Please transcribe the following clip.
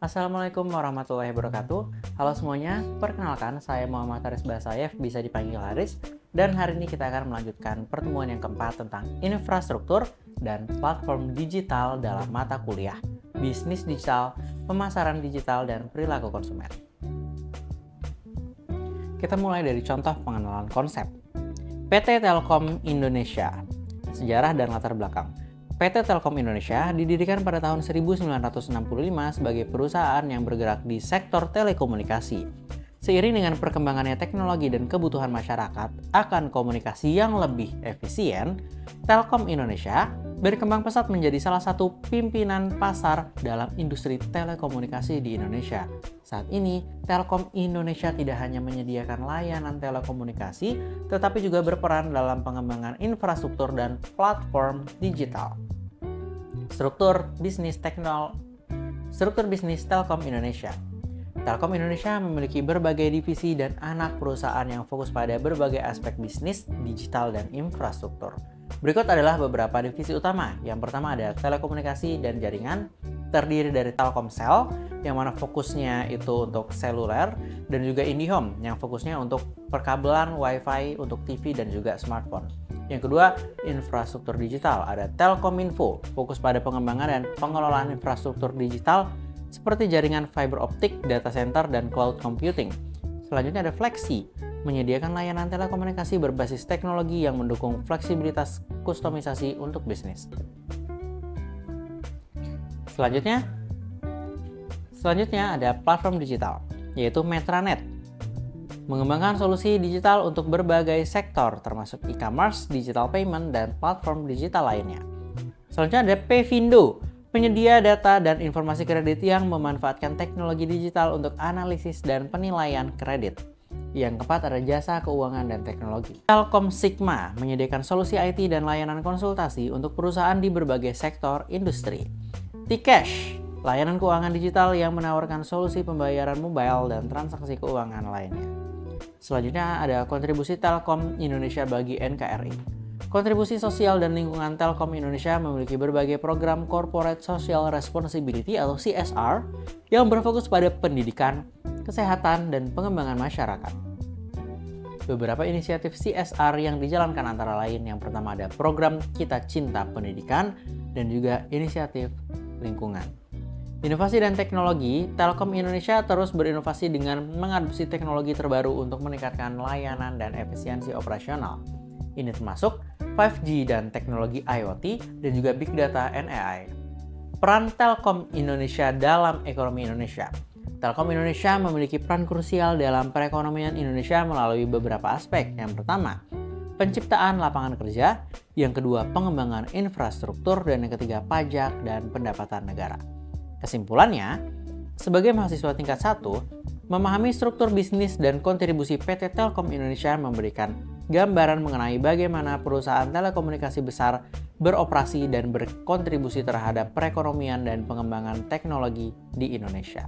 Assalamualaikum warahmatullahi wabarakatuh. Halo semuanya, perkenalkan saya Muhammad Haris Basayev, bisa dipanggil Haris. Dan hari ini kita akan melanjutkan pertemuan yang keempat tentang infrastruktur dan platform digital dalam mata kuliah Bisnis Digital, Pemasaran Digital, dan Perilaku Konsumen. Kita mulai dari contoh pengenalan konsep. PT Telkom Indonesia. Sejarah dan latar belakang. PT Telkom Indonesia didirikan pada tahun 1965 sebagai perusahaan yang bergerak di sektor telekomunikasi. Seiring dengan perkembangannya teknologi dan kebutuhan masyarakat akan komunikasi yang lebih efisien, Telkom Indonesia berkembang pesat menjadi salah satu pimpinan pasar dalam industri telekomunikasi di Indonesia. Saat ini, Telkom Indonesia tidak hanya menyediakan layanan telekomunikasi, tetapi juga berperan dalam pengembangan infrastruktur dan platform digital. Struktur bisnis Telkom Indonesia. Telkom Indonesia memiliki berbagai divisi dan anak perusahaan yang fokus pada berbagai aspek bisnis, digital, dan infrastruktur. Berikut adalah beberapa divisi utama. Yang pertama ada telekomunikasi dan jaringan, terdiri dari Telkomsel, yang mana fokusnya itu untuk seluler, dan juga IndiHome, yang fokusnya untuk perkabelan Wi-Fi untuk TV dan juga smartphone. Yang kedua, infrastruktur digital. Ada Telkominfo, fokus pada pengembangan dan pengelolaan infrastruktur digital seperti jaringan fiber optik, data center, dan cloud computing. Selanjutnya ada Flexi, menyediakan layanan telekomunikasi berbasis teknologi yang mendukung fleksibilitas kustomisasi untuk bisnis. Selanjutnya ada platform digital, yaitu Metranet, mengembangkan solusi digital untuk berbagai sektor termasuk e-commerce, digital payment, dan platform digital lainnya. Selanjutnya ada Pvindo, penyedia data dan informasi kredit yang memanfaatkan teknologi digital untuk analisis dan penilaian kredit. Yang keempat ada jasa keuangan dan teknologi. Telkom Sigma menyediakan solusi IT dan layanan konsultasi untuk perusahaan di berbagai sektor industri. T-Cash, layanan keuangan digital yang menawarkan solusi pembayaran mobile dan transaksi keuangan lainnya. Selanjutnya ada kontribusi Telkom Indonesia bagi NKRI. Kontribusi sosial dan lingkungan Telkom Indonesia memiliki berbagai program Corporate Social Responsibility atau CSR yang berfokus pada pendidikan, kesehatan, dan pengembangan masyarakat. Beberapa inisiatif CSR yang dijalankan antara lain yang pertama ada program Kita Cinta Pendidikan dan juga inisiatif lingkungan. Inovasi dan teknologi, Telkom Indonesia terus berinovasi dengan mengadopsi teknologi terbaru untuk meningkatkan layanan dan efisiensi operasional. Ini termasuk 5G dan teknologi IoT dan juga Big Data and AI. Peran Telkom Indonesia dalam ekonomi Indonesia. Telkom Indonesia memiliki peran krusial dalam perekonomian Indonesia melalui beberapa aspek. Yang pertama, penciptaan lapangan kerja. Yang kedua, pengembangan infrastruktur. Dan yang ketiga, pajak dan pendapatan negara. Kesimpulannya, sebagai mahasiswa tingkat 1, memahami struktur bisnis dan kontribusi PT Telkom Indonesia memberikan gambaran mengenai bagaimana perusahaan telekomunikasi besar beroperasi dan berkontribusi terhadap perekonomian dan pengembangan teknologi di Indonesia.